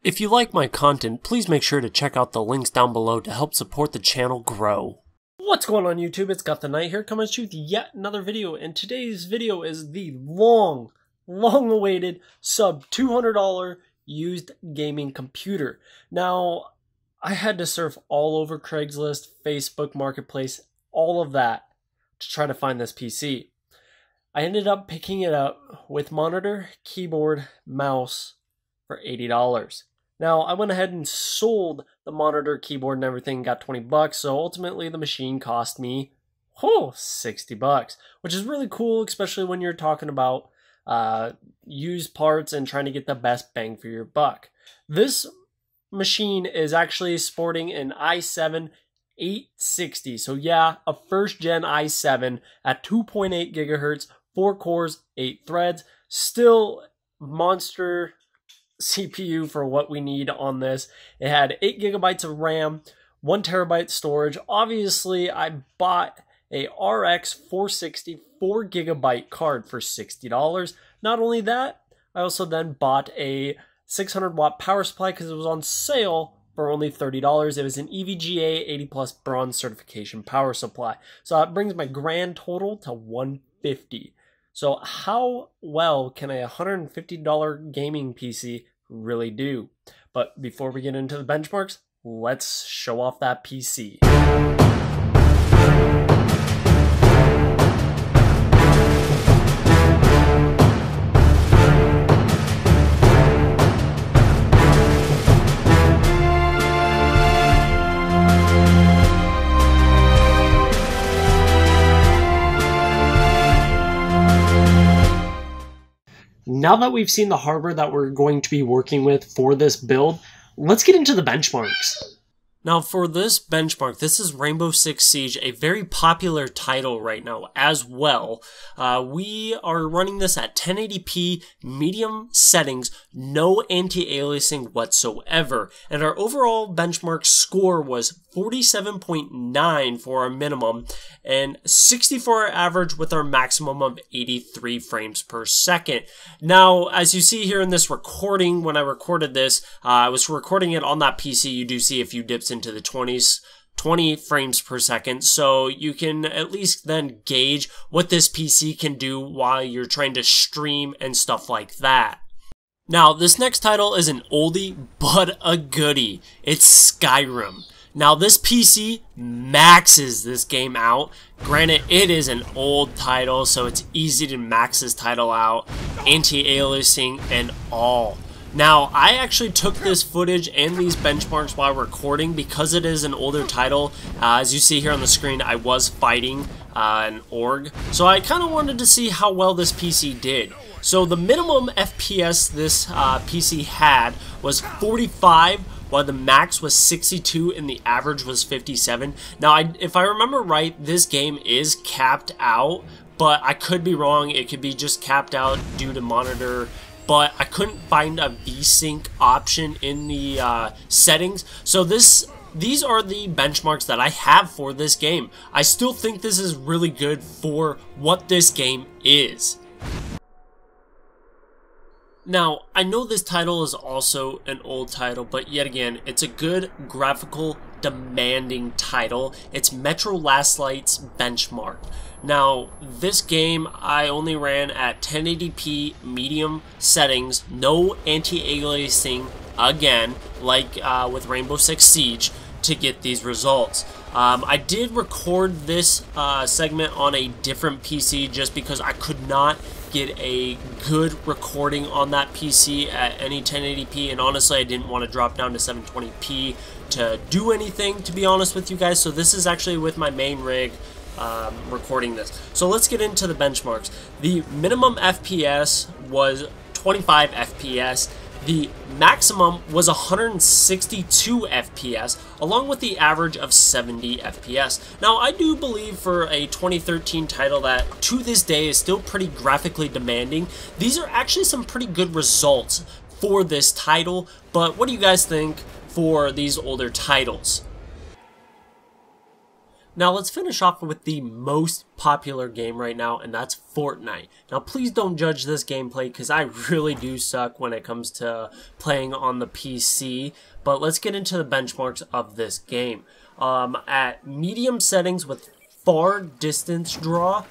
If you like my content, please make sure to check out the links down below to help support the channel grow. What's going on YouTube? It's GuthanNight here coming at you with yet another video, and today's video is the long awaited sub $200 used gaming computer. Now, I had to surf all over Craigslist, Facebook Marketplace, all of that to try to find this PC. I ended up picking it up with monitor, keyboard, mouse for $80. Now, I went ahead and sold the monitor, keyboard, and everything, got 20 bucks, so ultimately the machine cost me, 60 bucks, which is really cool, especially when you're talking about used parts and trying to get the best bang for your buck. This machine is actually sporting an i7 860, so yeah, a first-gen i7 at 2.8 gigahertz, 4 cores, 8 threads, still monster CPU for what we need on this. It had 8 gigabytes of RAM, 1 terabyte storage. Obviously, I bought a RX 460 4 gigabyte card for $60. Not only that, I also then bought a 600 watt power supply because it was on sale for only $30. It was an EVGA 80 plus bronze certification power supply. So that brings my grand total to $150. So how well can a $150 gaming PC really do? But before we get into the benchmarks, let's show off that PC. Now that we've seen the hardware that we're going to be working with for this build, let's get into the benchmarks. Now for this benchmark, this is Rainbow Six Siege, a very popular title right now as well. We are running this at 1080p medium settings, no anti-aliasing whatsoever. And our overall benchmark score was 47.9 for our minimum and 60 for our average with our maximum of 83 frames per second. Now, as you see here in this recording, when I recorded this, I was recording it on that PC. You do see a few dips into the 20 frames per second, so you can at least then gauge what this PC can do while you're trying to stream and stuff like that. Now, this next title is an oldie but a goodie. It's Skyrim. Now, this PC maxes this game out. Granted, it is an old title, so it's easy to max this title out, anti-aliasing and all. Now, I actually took this footage and these benchmarks while recording because it is an older title. As you see here on the screen, I was fighting an org, so I kind of wanted to see how well this PC did. So the minimum FPS this PC had was 45, while the max was 62 and the average was 57. Now, if I remember right, this game is capped out, but I could be wrong. It could be just capped out due to monitor, but I couldn't find a VSync option in the settings. So these are the benchmarks that I have for this game. I still think this is really good for what this game is. Now, I know this title is also an old title, but yet again, it's a good graphical demanding title. It's Metro Last Light's benchmark. Now, this game I only ran at 1080p medium settings, no anti-aliasing again, like with Rainbow Six Siege, to get these results. I did record this segment on a different PC just because I could not get a good recording on that PC at any 1080p, and honestly I didn't want to drop down to 720p to do anything, to be honest with you guys. So this is actually with my main rig recording this. So let's get into the benchmarks. The minimum FPS was 25 FPS. The maximum was 162 FPS, along with the average of 70 FPS. Now, I do believe for a 2013 title that to this day is still pretty graphically demanding, these are actually some pretty good results for this title. But what do you guys think for these older titles? Now let's finish off with the most popular game right now, and that's Fortnite. Now please don't judge this gameplay because I really do suck when it comes to playing on the PC, but let's get into the benchmarks of this game. At medium settings with far distance draw,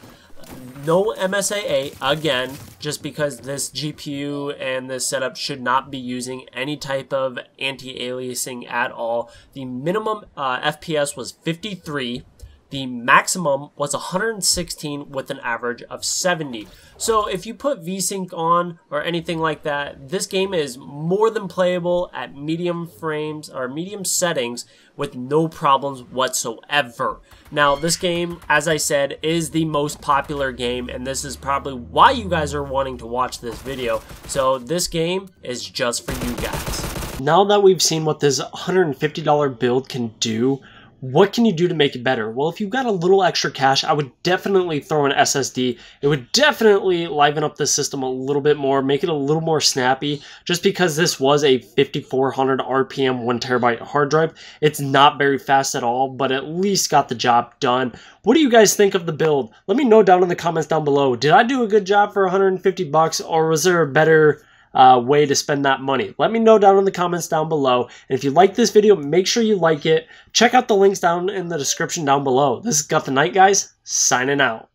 no MSAA, again, just because this GPU and this setup should not be using any type of anti-aliasing at all. The minimum FPS was 53. The maximum was 116 with an average of 70. So if you put VSync on or anything like that, this game is more than playable at medium frames or medium settings with no problems whatsoever. Now this game, as I said, is the most popular game, and this is probably why you guys are wanting to watch this video. So this game is just for you guys. Now that we've seen what this $150 build can do, what can you do to make it better? Well, if you've got a little extra cash, I would definitely throw an SSD. It would definitely liven up the system a little bit more, make it a little more snappy. Just because this was a 5400 RPM 1TB hard drive, it's not very fast at all, but at least got the job done. What do you guys think of the build? Let me know down in the comments down below. Did I do a good job for 150 bucks, or was there a better way to spend that money? Let me know down in the comments down below. And if you like this video, make sure you like it. Check out the links down in the description down below. This is GuthanNight, guys, signing out.